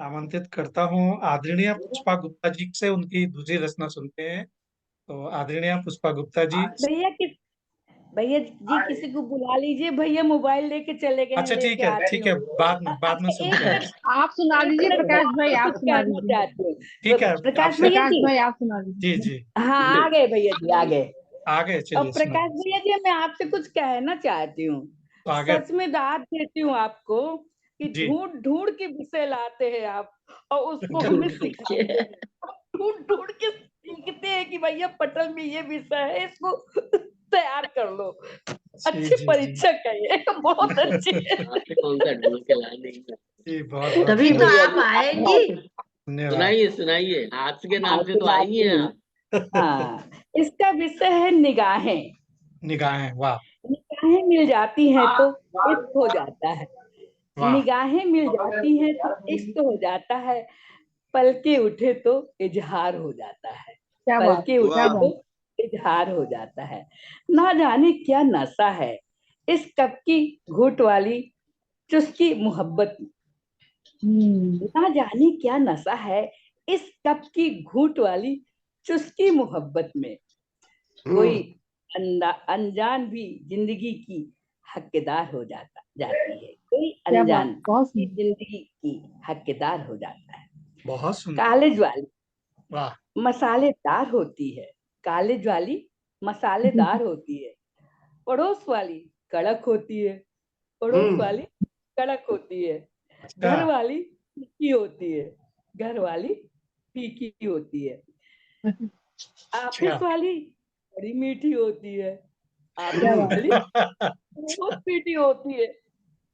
[SPEAKER 1] आमंत्रित करता हूँ आदरणीय पुष्पा गुप्ता जी से, उनकी दूसरी रचना सुनते हैं। तो आदरणीय पुष्पा गुप्ता जी।
[SPEAKER 5] भैया जी किसी को बुला लीजिए, भैया मोबाइल लेके चले गए हैं,
[SPEAKER 1] अच्छा
[SPEAKER 5] लेके आती
[SPEAKER 1] ठीक है,
[SPEAKER 5] हूँ।
[SPEAKER 1] बाद में
[SPEAKER 5] एक
[SPEAKER 1] सुनते हैं।
[SPEAKER 5] मिनट,
[SPEAKER 2] आप सुना
[SPEAKER 5] एक
[SPEAKER 2] दीजिए
[SPEAKER 5] मिनट,
[SPEAKER 2] प्रकाश भाई,
[SPEAKER 5] मैं
[SPEAKER 2] आप
[SPEAKER 5] कुछ
[SPEAKER 2] सुना
[SPEAKER 5] कहना
[SPEAKER 2] दीजिए।
[SPEAKER 5] चाहती हूँ।
[SPEAKER 1] ठीक है,
[SPEAKER 5] प्रकाश
[SPEAKER 1] आपसे।
[SPEAKER 5] भैया
[SPEAKER 2] प्रकाश
[SPEAKER 5] जी,
[SPEAKER 2] भाई आप सुना
[SPEAKER 1] जी
[SPEAKER 2] दीजिए।
[SPEAKER 1] जी,
[SPEAKER 5] हाँ आ गए भैया जी, आ गए।
[SPEAKER 1] आ गए,
[SPEAKER 5] और
[SPEAKER 1] चलिए
[SPEAKER 5] प्रकाश
[SPEAKER 1] सुनाइए।
[SPEAKER 5] भैया जी, मैं आपसे कुछ कहना चाहती हूँ।
[SPEAKER 1] स्वागत।
[SPEAKER 5] सच में दाद देती हूँ आपको कि
[SPEAKER 1] जी
[SPEAKER 5] ढूंढ ढूंढ के विषय लाते हैं आप, और उसको हमें
[SPEAKER 3] ढूंढ के।
[SPEAKER 5] सिखाते हैं। ढूंढ ढूंढ के सीखते हैं कि भैया पटल में ये विषय है, इसको तैयार कर लो।
[SPEAKER 1] जी
[SPEAKER 5] अच्छी
[SPEAKER 1] जी जी।
[SPEAKER 5] परीक्षा है ये, बहुत अच्छी है।
[SPEAKER 3] आपसे कौन सा ढूंढ के ला देंगे।
[SPEAKER 1] जी बहुत बहुत
[SPEAKER 3] तभी
[SPEAKER 5] जी
[SPEAKER 3] तो
[SPEAKER 5] भैया
[SPEAKER 3] आप
[SPEAKER 5] जी,
[SPEAKER 3] आएंगी।
[SPEAKER 1] धन्यवाद।
[SPEAKER 3] सुनाइए सुनाइए, हाथ के
[SPEAKER 5] हाँ
[SPEAKER 3] नाम से तो आई
[SPEAKER 5] सुनाती
[SPEAKER 3] हैं
[SPEAKER 5] हूँ।
[SPEAKER 3] आप।
[SPEAKER 5] हाँ, इसका विषय है निगाहें।
[SPEAKER 1] निगाहें, वाह
[SPEAKER 5] निगाहें मिल जाती हैं तो इश्क हो जाता है।
[SPEAKER 1] वाह।
[SPEAKER 5] निगाहें मिल जाती हैं तो इश्क हो जाता है। पलके उठे तो इजहार हो जाता है।
[SPEAKER 2] क्या बात,
[SPEAKER 5] पलके
[SPEAKER 2] क्या
[SPEAKER 5] उठे
[SPEAKER 6] वाह,
[SPEAKER 5] तो
[SPEAKER 2] बात।
[SPEAKER 5] इजहार हो जाता है। ना जाने क्या नशा है इस कप की घूट वाली चुस्की मोहब्बत ना जाने क्या नशा है इस कप की घूंट वाली चुस्की मोहब्बत में। कोई अनजान भी जिंदगी की हकदार हो जाती है। कोई
[SPEAKER 2] क्या बात,
[SPEAKER 5] अनजान
[SPEAKER 2] बहुत
[SPEAKER 5] भी
[SPEAKER 2] सुंदर।
[SPEAKER 5] जिंदगी की हकदार हो जाता है।
[SPEAKER 1] बहुत सुंदर।
[SPEAKER 5] कॉलेज वाली
[SPEAKER 1] वाह।
[SPEAKER 5] मसालेदार होती है। कॉलेज वाली मसालेदार होती है। पड़ोस वाली कड़क होती है। पड़ोस वाली कड़क होती है।
[SPEAKER 1] अच्छा।
[SPEAKER 5] घर वाली फीकी होती है। घर वाली फीकी होती है।
[SPEAKER 1] अच्छा।
[SPEAKER 5] ऑफिस वाली बड़ी मीठी होती है।
[SPEAKER 2] क्या
[SPEAKER 5] ऑफिस
[SPEAKER 2] बात।
[SPEAKER 5] वाली बहुत मीठी होती है।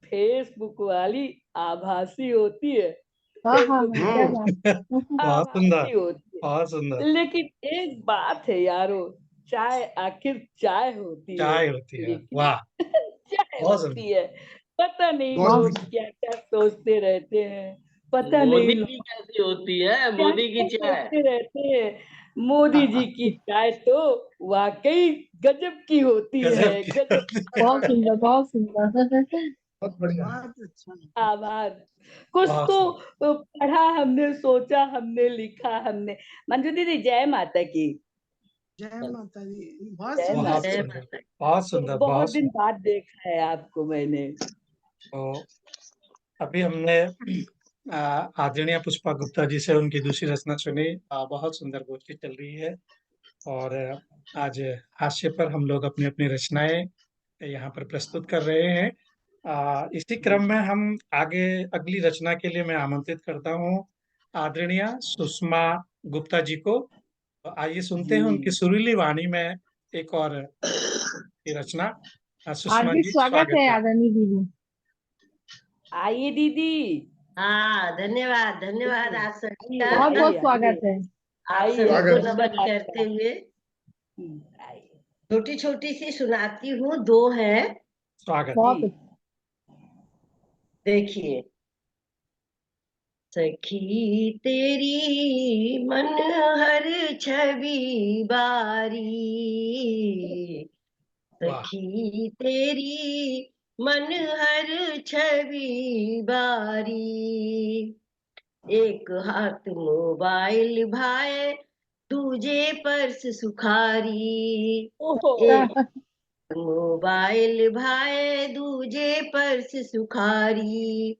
[SPEAKER 5] फेसबुक वाली आभासी होती है।
[SPEAKER 2] हाँ हाँ
[SPEAKER 5] फेसबुक
[SPEAKER 2] हाँ, क्या
[SPEAKER 5] वाली
[SPEAKER 2] बात।
[SPEAKER 1] बहुत सुंदर।
[SPEAKER 5] आभासी होती है।
[SPEAKER 1] बहुत सुंदर।
[SPEAKER 5] लेकिन एक बात है यारो, चाय आखिर चाय होती है।
[SPEAKER 1] चाय होती है।
[SPEAKER 5] लेकिन
[SPEAKER 1] वाह।
[SPEAKER 5] चाय
[SPEAKER 1] बहुत सुंदर।
[SPEAKER 5] होती है। पता नहीं
[SPEAKER 4] बहुत
[SPEAKER 5] लोग क्या क्या सोचते रहते हैं। पता नहीं
[SPEAKER 3] मोदी
[SPEAKER 5] लोग
[SPEAKER 3] की कैसी होती है,
[SPEAKER 5] क्या
[SPEAKER 3] मोदी की
[SPEAKER 5] क्या
[SPEAKER 3] चाय।
[SPEAKER 5] सोचते रहते हैं। मोदी जी की चाय तो वाकई गजब की होती
[SPEAKER 1] गजब
[SPEAKER 5] है।
[SPEAKER 1] की
[SPEAKER 5] गजब
[SPEAKER 1] होती
[SPEAKER 5] की
[SPEAKER 1] है।
[SPEAKER 2] बहुत
[SPEAKER 5] होती
[SPEAKER 2] सुंदर,
[SPEAKER 5] है।
[SPEAKER 2] बहुत सुंदर।
[SPEAKER 4] बहुत बढ़िया।
[SPEAKER 5] आभार। कुछ
[SPEAKER 1] बहुत
[SPEAKER 5] तो
[SPEAKER 1] सुंदर।
[SPEAKER 5] पढ़ा हमने, सोचा हमने, लिखा हमने। मंजू दीदी जय माता की।
[SPEAKER 7] जय माता दी। बहुत
[SPEAKER 5] जय
[SPEAKER 7] सुंदर
[SPEAKER 1] बहुत
[SPEAKER 5] माता
[SPEAKER 7] से।
[SPEAKER 3] जय
[SPEAKER 1] सुंदर।
[SPEAKER 3] माता दी।
[SPEAKER 1] बहुत
[SPEAKER 5] तो
[SPEAKER 1] सुंदर।
[SPEAKER 5] बहुत
[SPEAKER 1] बहुत
[SPEAKER 5] दिन
[SPEAKER 1] सुंदर।
[SPEAKER 5] बाद देखा है आपको मैंने।
[SPEAKER 1] तो अभी हमने आदरणीय पुष्पा गुप्ता जी से उनकी दूसरी रचना सुनी। बहुत सुंदर गोष्ठी चल रही है। और आज हास्य पर हम लोग अपनी अपनी रचनाएं यहाँ पर प्रस्तुत कर रहे हैं। इसी क्रम में हम आगे अगली रचना के लिए मैं आमंत्रित करता हूँ आदरणीय सुषमा गुप्ता जी को। तो आइए सुनते हैं उनकी सुरीली वाणी में एक और की रचना। सुषमा
[SPEAKER 2] हार्दिक
[SPEAKER 1] जी,
[SPEAKER 2] स्वागत
[SPEAKER 1] स्वागत
[SPEAKER 2] है
[SPEAKER 1] है।
[SPEAKER 2] आदरणीय दीदी।
[SPEAKER 5] आइए दीदी।
[SPEAKER 3] हाँ, धन्यवाद धन्यवाद आप सभी का।
[SPEAKER 2] बहुत
[SPEAKER 5] आइए
[SPEAKER 2] बहुत
[SPEAKER 5] आइए
[SPEAKER 2] स्वागत है।
[SPEAKER 3] आप
[SPEAKER 5] आइए
[SPEAKER 3] सभी को
[SPEAKER 4] स्वागत।
[SPEAKER 3] नमन
[SPEAKER 5] नमस्कार
[SPEAKER 3] करते हुए
[SPEAKER 5] आइए
[SPEAKER 3] छोटी छोटी सी सुनाती हूँ, दो हैं।
[SPEAKER 1] स्वागत।
[SPEAKER 5] जी।
[SPEAKER 2] बहुत अच्छा।
[SPEAKER 3] देखिए। सखी तेरी मनहर छवि बारी,
[SPEAKER 1] वाह।
[SPEAKER 3] सखी तेरी मनहर छवि बारी। एक हाथ मोबाइल भाए, दूजे पर्स सुखारी।
[SPEAKER 5] ओहो।
[SPEAKER 3] एक मोबाइल भाए, दूजे पर्स सुखारी।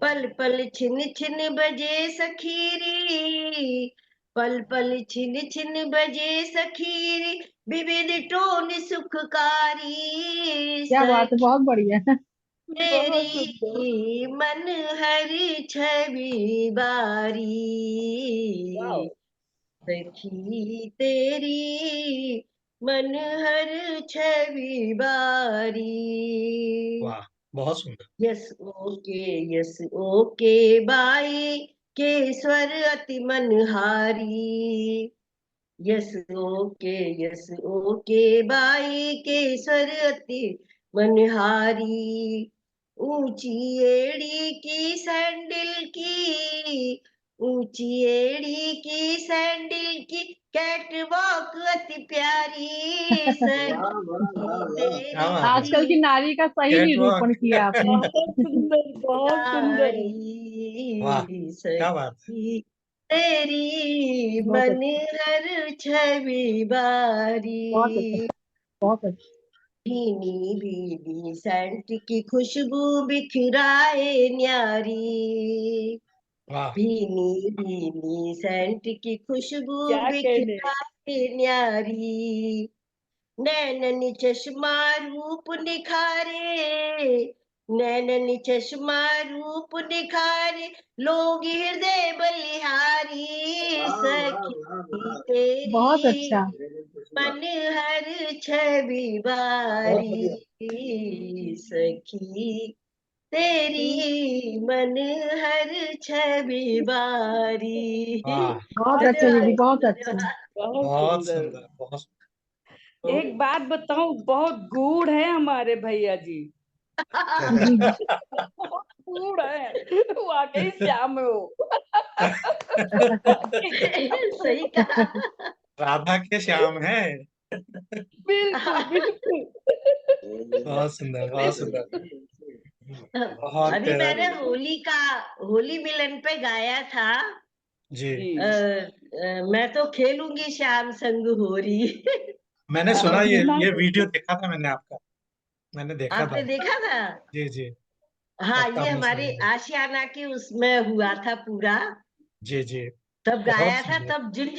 [SPEAKER 3] पल पल छिन छिन बजे सखीरी, पल पल छिन छिन बजे सखीरी। विविध टोन सुखकारी।
[SPEAKER 2] क्या बात है,
[SPEAKER 3] सखी
[SPEAKER 2] बहुत बढ़िया।
[SPEAKER 5] बहुत सुंदर।
[SPEAKER 3] तेरी मनहर छवि बारी,
[SPEAKER 5] वाह।
[SPEAKER 3] सखी तेरी मनहर छवि बारी।
[SPEAKER 1] वाह। बहुत सुंदर।
[SPEAKER 3] यस ओके बाई के स्वर अति मनहारी। यस ओके बाई के स्वर अति मनहारी। ऊंची एड़ी की सैंडल की, ऊंची एड़ी की सैंडल की कैटवॉक अति प्यारी।
[SPEAKER 6] वाह वाह वाह वाह।
[SPEAKER 1] क्या बात है।
[SPEAKER 2] आजकल की
[SPEAKER 3] तेरी
[SPEAKER 2] नारी का सही
[SPEAKER 1] कैटवॉक।
[SPEAKER 2] निरूपण किया आपने।
[SPEAKER 5] बहुत सुंदर, बहुत सुंदर।
[SPEAKER 1] वाह।
[SPEAKER 3] प्यारी
[SPEAKER 1] क्या बात है।
[SPEAKER 3] सखी तेरी
[SPEAKER 2] बहुत अच्छा,
[SPEAKER 3] मनहर छवि
[SPEAKER 2] बहुत अच्छा,
[SPEAKER 3] बारी।
[SPEAKER 2] बहुत अच्छा।
[SPEAKER 3] भीनी भीनी सेंट की खुशबू बिखराए न्यारी।
[SPEAKER 1] वाह।
[SPEAKER 3] भीनी भीनी सेंट की खुशबू
[SPEAKER 5] क्या कहने।
[SPEAKER 3] बिखराए न्यारी। नैनन चश्मा रूप निखारे, नैनन चश्मा रूप निखारे। लोग हृदय बलिहारी।
[SPEAKER 6] वाह वाह वाह
[SPEAKER 3] सखी
[SPEAKER 6] वाह।
[SPEAKER 2] बहुत
[SPEAKER 3] तेरी
[SPEAKER 2] अच्छा।
[SPEAKER 3] मनहर छवि
[SPEAKER 4] बहुत
[SPEAKER 3] बारी।
[SPEAKER 4] बढ़िया।
[SPEAKER 3] सखी तेरी मनहर छवि बारी।
[SPEAKER 1] वाह।
[SPEAKER 2] बहुत अच्छा
[SPEAKER 3] धन्यवाद
[SPEAKER 2] दीदी, बहुत अच्छा।
[SPEAKER 3] धन्यवाद।
[SPEAKER 5] बहुत
[SPEAKER 1] बहुत
[SPEAKER 5] सुंदर।
[SPEAKER 1] सुंदर। बहुत सुंदर। तो
[SPEAKER 5] एक बात बताऊं, बहुत गूढ़ है हमारे भैया जी। बहुत गूढ़ है। वाकई श्याम है वो। वाकई श्याम
[SPEAKER 3] सही
[SPEAKER 5] है।
[SPEAKER 3] कहा।
[SPEAKER 1] राधा के श्याम है।
[SPEAKER 5] बिल्कुल बिल्कुल।
[SPEAKER 1] बहुत सुंदर। बहुत सुंदर। बहुत
[SPEAKER 3] अभी मैंने होली मिलन पे गाया था।
[SPEAKER 1] जी
[SPEAKER 3] मैं तो खेलूंगी श्याम संग होरी।
[SPEAKER 1] मैंने सुना, ये
[SPEAKER 2] सुना
[SPEAKER 1] ये
[SPEAKER 2] है।
[SPEAKER 1] वीडियो देखा था मैंने आपका, मैंने देखा था।
[SPEAKER 3] आपने देखा था?
[SPEAKER 1] जी जी,
[SPEAKER 3] हाँ,
[SPEAKER 1] पक्का
[SPEAKER 3] ये
[SPEAKER 1] आपने
[SPEAKER 3] हमारी
[SPEAKER 1] सुना है।
[SPEAKER 3] आशियाना की उसमें हुआ था पूरा,
[SPEAKER 1] जी जी,
[SPEAKER 3] तब
[SPEAKER 1] बहुत
[SPEAKER 3] गाया था।
[SPEAKER 1] सुंदर।
[SPEAKER 3] तब जिन